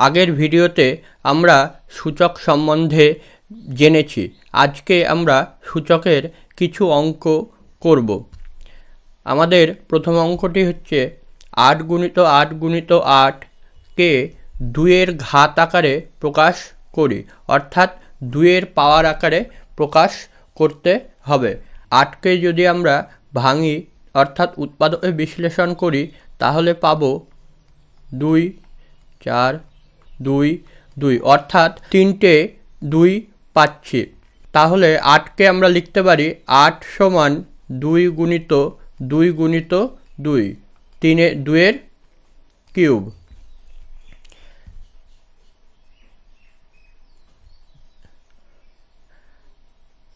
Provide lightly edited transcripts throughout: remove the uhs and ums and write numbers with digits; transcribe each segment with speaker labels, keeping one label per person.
Speaker 1: আগের ভিডিওতে আমরা সূচক সম্বন্ধে জেনেছি। আজকে আমরা সূচকের কিছু অঙ্ক করব। আমাদের প্রথম অঙ্কটি হচ্ছে 8 গুণিত 8 গুণিত 8কে 2-এর ঘাত আকারে প্রকাশ করি, অর্থাৎ 2-এর পাওয়ার আকারে প্রকাশ করতে হবে। 8কে যদি আমরা ভাঙি অর্থাৎ উৎপাদকে বিশ্লেষণ করি তাহলে পাবো 2, 4, 2, 2, অর্থাৎ 3টে 2 পাচ্ছি। তাহলে 8কে আমরা লিখতে পারি 8 সমান 2 গুণিত 2 গুণিত 2, 2-এর কিউব।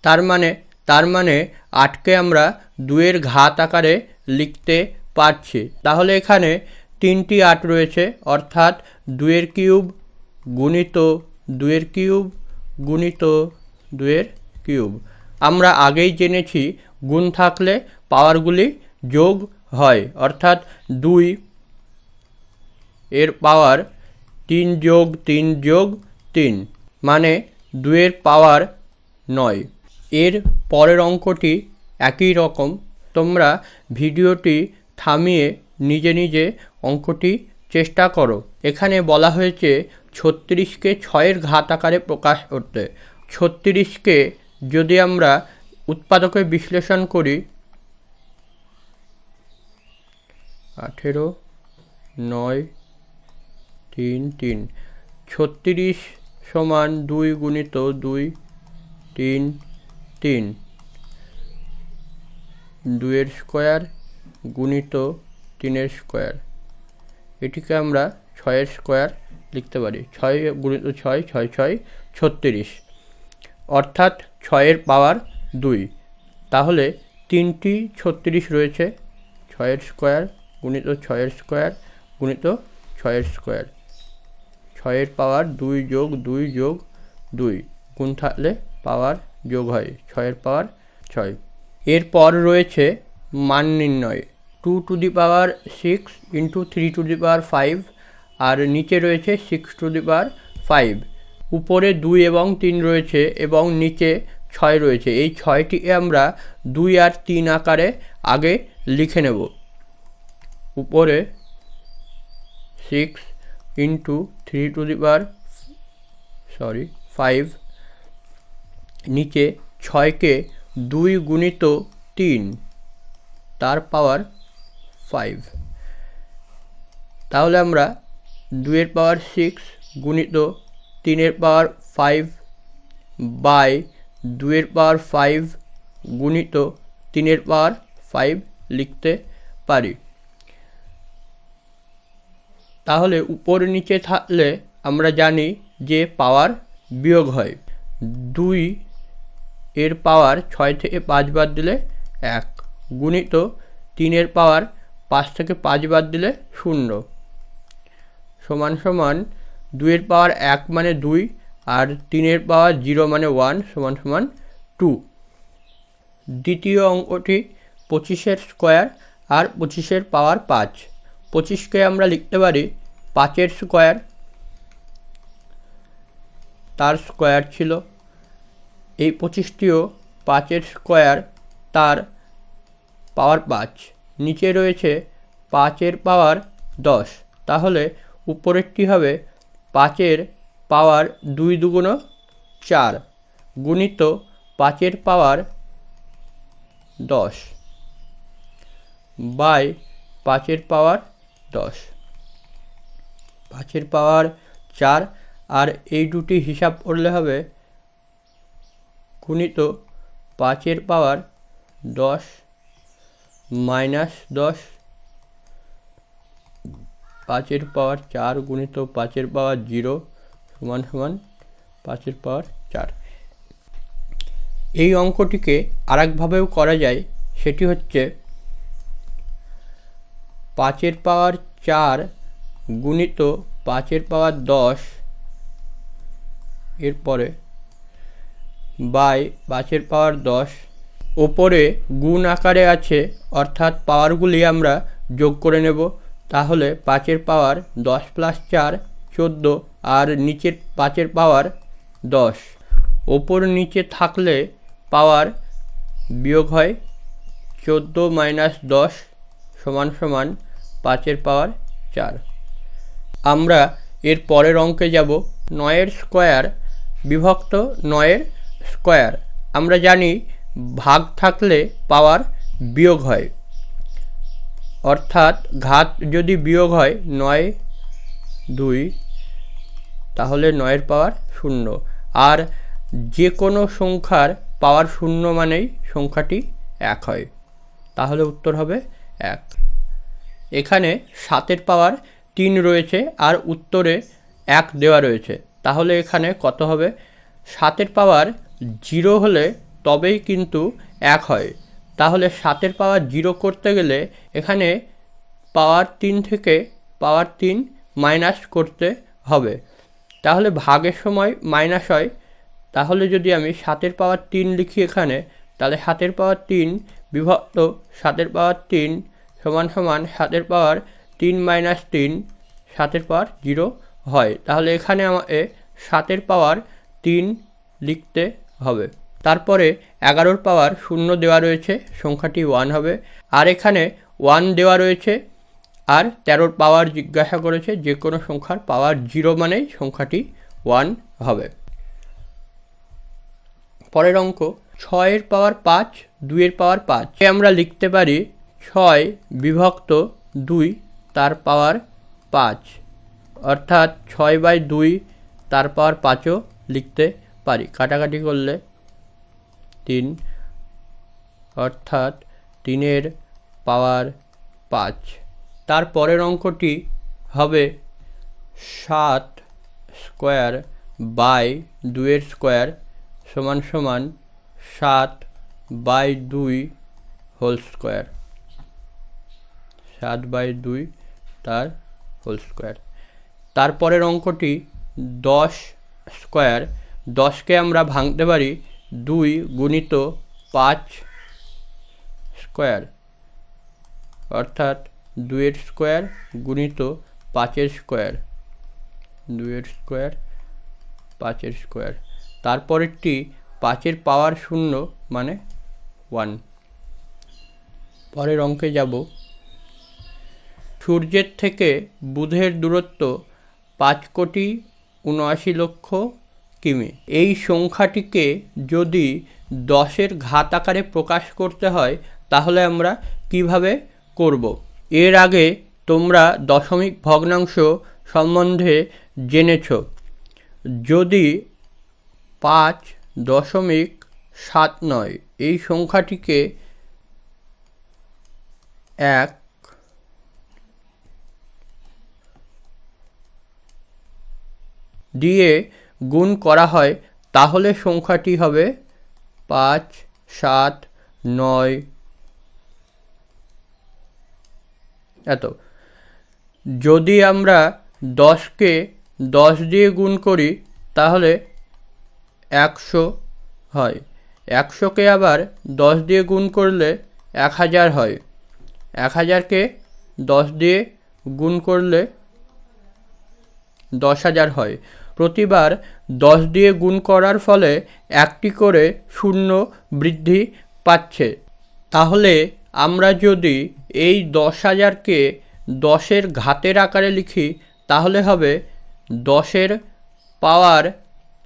Speaker 1: তার মানে 8কে আমরা 2-এর ঘাত আকারে লিখতে পারছি। তাহলে এখানে 3টি 8 রয়েছে, অর্থাৎ 2-এর কিউব গুণিত 2-এর কিউব গুণিত 2-এর কিউব। আমরা আগেই জেনেছি গুণ থাকলে পাওয়ারগুলি যোগ হয়, অর্থাৎ 2 এর পাওয়ার 3 যোগ 3 যোগ 3 মানে 2-এর পাওয়ার 9। এর পরের অঙ্কটি একই রকম। তোমরা ভিডিওটি থামিয়ে নিজে নিজে অঙ্কটি চেষ্টা করো। এখানে বলা হয়েছে 36কে 6-এর ঘাত আকারে প্রকাশ করতে। 36কে যদি আমরা উৎপাদকে বিশ্লেষণ করি 18, 9, 3, 3, 36 সমান 2 গুণিত 2, 3, 3, 2-এর স্কোয়ার গুণিত 3-এর স্কোয়ার। এটিকে আমরা 6-এর স্কোয়ার লিখতে পারি। 6 গুণিত 6, 6, 6, 36, অর্থাৎ 6-এর পাওয়ার 2। তাহলে 3টি 36 রয়েছে। 6-এর স্কোয়ার গুণিত 6-এর স্কোয়ার গুণিত 6-এর স্কোয়ার। 6-এর পাওয়ার 2 যোগ 2 যোগ 2 গুণ থাকলে পাওয়ার যোগ হয়, 6-এর পাওয়ার 6। এরপর রয়েছে মান নির্ণয়। 2 to the power 6 into 3 to the power 5, আর নিচে রয়েছে 6 টু দি পাওয়ার 5। উপরে 2 এবং 3 রয়েছে এবং নিচে 6 রয়েছে। এই 6টিকে আমরা 2 আর 3 আকারে আগে লিখে নেব। উপরে 6 ইন্টু 3 টু দি পাওয়ার 5, নিচে 6কে 2 গুণিত 3 তার পাওয়ার 5। তাহলে আমরা 2-এর পাওয়ার 6 গুণিত 3-এর পাওয়ার 5 বাই 2-এর পাওয়ার 5 গুণিত 3-এর পাওয়ার 5 লিখতে পারি। তাহলে উপর নিচে থাকলে আমরা জানি যে পাওয়ার বিয়োগ হয়। 2 এর পাওয়ার 6 থেকে 5 বাদ দিলে 1 গুণিত 3-এর পাওয়ার 5 থেকে 5 বাদ দিলে 0 সমান সমান 2-এর পাওয়ার 1 মানে 2 আর 3-এর পাওয়ার 0 মানে 1 সমান সমান 2। দ্বিতীয় অঙ্কটি 25-এর স্কোয়ার আর 25-এর পাওয়ার 5। 25কে আমরা লিখতে পারি 5-এর স্কোয়ার, তার স্কোয়ার ছিল। এই 25টিও 5-এর স্কোয়ার, তার পাওয়ার 5। নিচে রয়েছে 5-এর পাওয়ার 10। তাহলে উপরেরটি হবে 5-এর পাওয়ার 2 দুগুণ 4 গুণিত 5-এর পাওয়ার 10 বাই 5-এর পাওয়ার 10। 5-এর পাওয়ার 4 আর এই দুটি হিসাব করলে হবে গুণিত 5-এর পাওয়ার 10 মাইনাস 10, 5-এর পাওয়ার 4 গুণিত 5-এর পাওয়ার 0 সমান সমান 5-এর পাওয়ার 4। এই অঙ্কটিকে আরেকভাবেও করা যায়, সেটি হচ্ছে 5-এর পাওয়ার 4 গুণিত 5-এর পাওয়ার 10 এরপরে বাই 5-এর পাওয়ার 10। ওপরে গুণ আকারে আছে, অর্থাৎ পাওয়ারগুলি আমরা যোগ করে নেব। তাহলে 5-এর পাওয়ার 10 + 4 14 আর নিচের 5-এর পাওয়ার 10। ওপর নিচে থাকলে পাওয়ার বিয়োগ হয় 14 - 10 = 5-এর পাওয়ার 4। আমরা এর পরের অঙ্কে যাব। 9-এর স্কোয়ার বিভক্ত 9-এর স্কোয়ার। আমরা জানি ভাগ থাকলে পাওয়ার বিয়োগ হয়, অর্থাৎ ঘাত যদি বিয়োগ হয় 9 2, তাহলে 9-এর পাওয়ার 0। আর যে কোনো সংখ্যার পাওয়ার 0 মানেই সংখ্যাটি 1 হয়, তাহলে উত্তর হবে 1। এখানে 7-এর পাওয়ার 3 রয়েছে আর উত্তরে 1 দেওয়া রয়েছে, তাহলে এখানে কত হবে? 7-এর পাওয়ার 0 হলে তবেই কিন্তু 1 হয়। তাহলে 7-এর পাওয়ার 0 করতে গেলে এখানে পাওয়ার 3 থেকে পাওয়ার 3 মাইনাস করতে হবে, তাহলে ভাগের সময় মাইনাস হয়। তাহলে যদি আমি 7-এর পাওয়ার 3 লিখি এখানে, তাহলে 7-এর পাওয়ার 3 বিভক্ত 7-এর পাওয়ার 3 = 7-এর পাওয়ার 3 - 3, 7-এর পাওয়ার 0 হয়। তাহলে এখানে আমাকে 7-এর পাওয়ার 3 লিখতে হবে। তারপরে 11-এর পাওয়ার 0 দেওয়া রয়েছে, সংখ্যাটি 1 হবে। আর এখানে 1 দেওয়া রয়েছে আর 13-এর পাওয়ার জিজ্ঞাসা করেছে, যে কোনো সংখ্যার পাওয়ার 0 মানেই সংখ্যাটি 1 হবে। পরের অঙ্ক 6-এর পাওয়ার 5, 2-এর পাওয়ার 5। আমরা লিখতে পারি 6 বিভক্ত 2 তার পাওয়ার 5, অর্থাৎ 6/2 তার পাওয়ার 5ও লিখতে পারি। কাটাকাটি করলে 3, অর্থাৎ 3-এর পাওয়ার 5। তারপরের অঙ্কটি হবে 7 স্কোয়ার বাই 2-এর স্কোয়ার = 7/2 হোল স্কোয়ার, 7/2 তার হোল স্কোয়ার। তারপরের অঙ্কটি 10 স্কোয়ার। 10কে আমরা ভাঙতে পারি 2 × 5 স্কোয়ার, অর্থাৎ 2-এর স্কোয়ার গুণিত 5-এর স্কোয়ার, 2-এর স্কোয়ার 5-এর স্কোয়ার। তারপরেরটি 5-এর পাওয়ার 0 মানে 1। পরের অঙ্কে যাব। সূর্যের থেকে বুধের দূরত্ব 5,79,00,000 কিমি। এই সংখ্যাটিকে যদি 10-এর ঘাত আকারে প্রকাশ করতে হয় তাহলে আমরা কিভাবে করব? এর আগে তোমরা দশমিক ভগ্নাংশ সম্বন্ধে জেনেছ। যদি 5.79 এই সংখ্যাটিকে 1 দিয়ে গুণ করা হয় তাহলে সংখ্যাটি হবে 5, 7, 9 এত। যদি আমরা 10কে 10 দিয়ে গুণ করি তাহলে 100 হয়। 100কে আবার 10 দিয়ে গুণ করলে 1000 হয়। 1000কে 10 দিয়ে গুণ করলে 10,000 হয়। প্রতিবার 10 দিয়ে গুণ করার ফলে একটি করে শূন্য বৃদ্ধি পাচ্ছে। তাহলে আমরা যদি এই 10,000কে 10-এর ঘাতের আকারে লিখি তাহলে হবে 10-এর পাওয়ার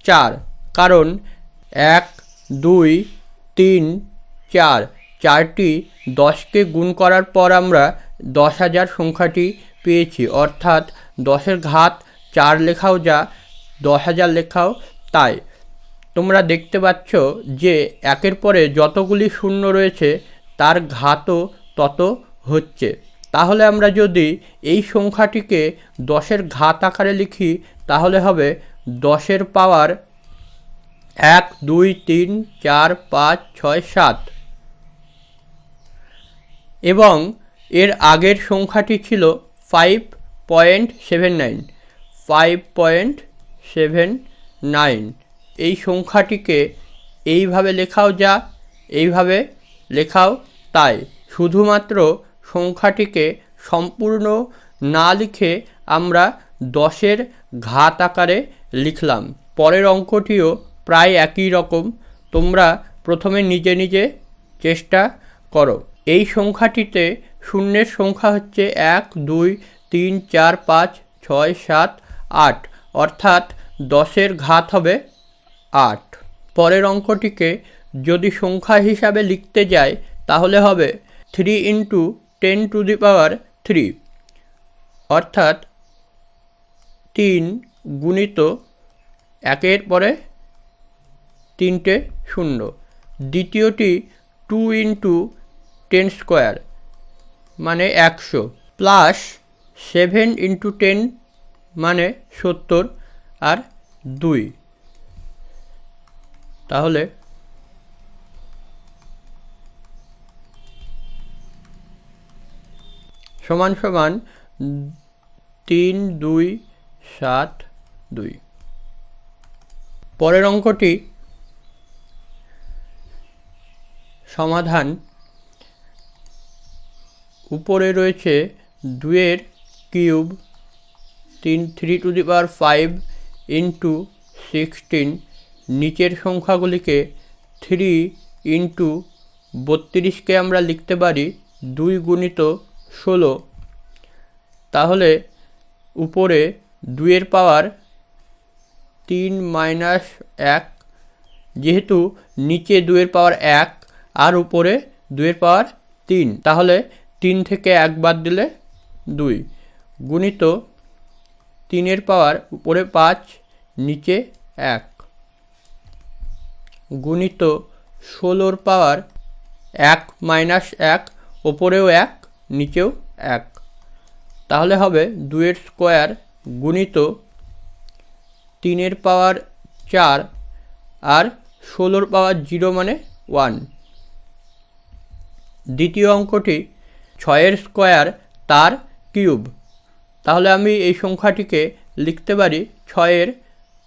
Speaker 1: 4, কারণ 1, 2, 3, 4 চারটি 10কে গুণ করার পর আমরা 10,000 সংখ্যাটি পেয়েছি, অর্থাৎ 10-এর ঘাত 4 লেখাও যা 10,000 লেখাও তাই। তোমরা দেখতে পাচ্ছ যে একের পরে যতগুলি শূন্য রয়েছে তার ঘাতও তত হচ্ছে। তাহলে আমরা যদি এই সংখ্যাটিকে 10-এর ঘাত আকারে লিখি তাহলে হবে 10-এর পাওয়ার 1, 2, 3, 4, 5, 6, 7 এবং এর আগের সংখ্যাটি ছিল 5.79। 5.79 এই সংখ্যাটিকে এইভাবে লেখাও যা এইভাবে লেখাও তাই। শুধুমাত্র সংখ্যাটিকে সম্পূর্ণ না লিখে আমরা 10-এর ঘাত আকারে লিখলাম। পরের অঙ্কটিও প্রায় একই রকম। তোমরা প্রথমে নিজে নিজে চেষ্টা করো। এই সংখ্যাটিতে শূন্যের সংখ্যা হচ্ছে 1 2 3 4 5 6 7 8, অর্থাৎ 10-এর ঘাত হবে 8। পরের অঙ্কটিকে যদি সংখ্যা হিসাবে লিখতে যাই তাহলে হবে 3 × 10⁻³ অর্থাৎ 3 গুণিত 1-এর পরে 3টে শূন্য। দ্বিতীয়টি 2 × 10² মানে 100 প্লাস 7 × 10 মানে 70 আর 2, তাহলে সমান সমান 3 2 7 2। পরের অঙ্কটি সমাধান। উপরে রয়েছে 2-এর কিউব 3⁵ × 16, নিচের সংখ্যাগুলিকে 3 × 32কে আমরা লিখতে পারি 2 × 16। তাহলে উপরে 2-এর পাওয়ার 3 - 1, যেহেতু নিচে 2-এর পাওয়ার 1 আর উপরে 2-এর পাওয়ার 3, তাহলে 3 থেকে 1 বাদ দিলে 2 গুণিত 3-এর পাওয়ার উপরে 5 নিচে 1 গুণিত 16-র পাওয়ার 1 - 1, ওপরেও 1 নিচেও 1, তাহলে হবে 2-এর স্কোয়ার গুণিত 3-এর পাওয়ার 4 আর 16-র পাওয়ার 0 মানে 1। দ্বিতীয় অঙ্কটি 6-এর স্কোয়ার তার কিউব। তাহলে আমি এই সংখ্যাটিকে লিখতে পারি 6-এর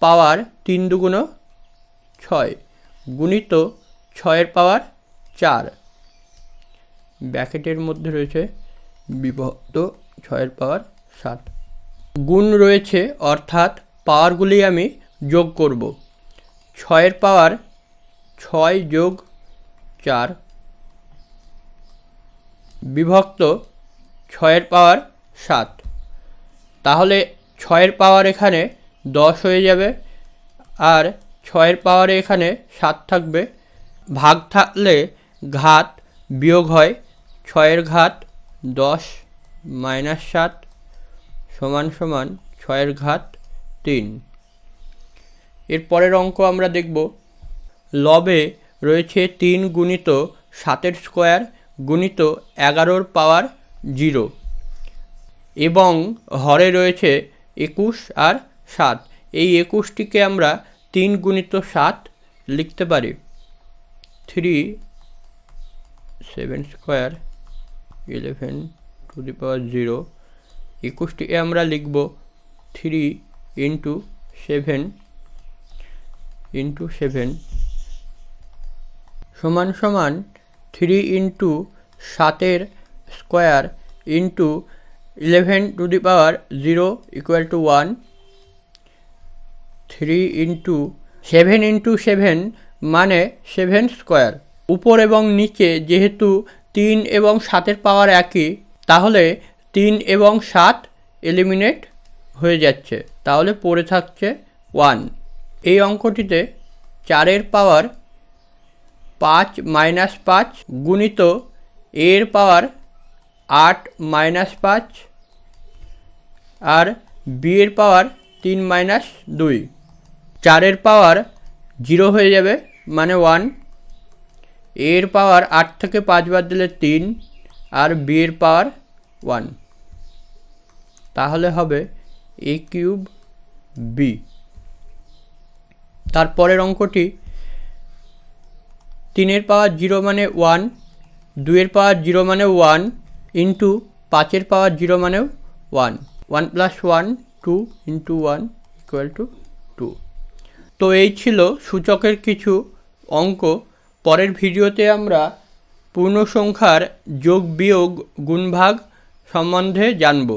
Speaker 1: পাওয়ার 3 × 6 গুণিত 6-এর পাওয়ার 4, ব্র্যাকেটের মধ্যে রয়েছে বিভক্ত 6-এর পাওয়ার 7। গুণ রয়েছে অর্থাৎ পাওয়ারগুলি আমি যোগ করব। 6-এর পাওয়ার 6 + 4 বিভক্ত 6-এর পাওয়ার 7। তাহলে 6-এর পাওয়ার এখানে 10 হয়ে যাবে আর 6-এর পাওয়ারে এখানে 7 থাকবে। ভাগ থাকলে ঘাত বিয়োগ হয়। 6-এর ঘাত 10 - 7 সমান সমান 6-এর ঘাত 3। এর পরের অঙ্ক আমরা দেখব। লবে রয়েছে 3 গুণিত 7-এর স্কোয়ার গুণিত 11-র পাওয়ার 0 এবং হরে রয়েছে 21 আর 7। এই 21টিকে আমরা 3 × 7 লিখতে পারি 3 7² 11⁻0। 21টিকে আমরা লিখব 3 × 7 × 7 সমান সমান 3 × 7-এর স্কোয়ার × 11⁻0 = 1। 3 × 7 × 7 মানে 7²। উপর এবং নিচে যেহেতু 3 এবং 7-এর পাওয়ার একই, তাহলে 3 এবং 7 এলিমিনেট হয়ে যাচ্ছে, তাহলে পড়ে থাকছে 1। এই অঙ্কটিতে 4-এর পাওয়ার 5 - 5 গুণিত এর পাওয়ার 8 - 5 আর b-এর পাওয়ার 3 - 2। 4-এর পাওয়ার 0 হয়ে যাবে মানে 1। এর পাওয়ার 8 থেকে 5 বাদ দিলে 3 আর b-এর পাওয়ার 1, তাহলে হবে a³ b। তারপরের অঙ্কটি 3-এর পাওয়ার 0 মানে 1, 2-এর পাওয়ার 0 মানে 1 ইন্টু 5-এর পাওয়ার 0 মানেও 1। 1 + 1 2 × 1 = 2। তো এই ছিল সূচকের কিছু অঙ্ক। পরের ভিডিওতে আমরা পূর্ণ সংখ্যার যোগ বিয়োগ গুণভাগ সম্বন্ধে জানব।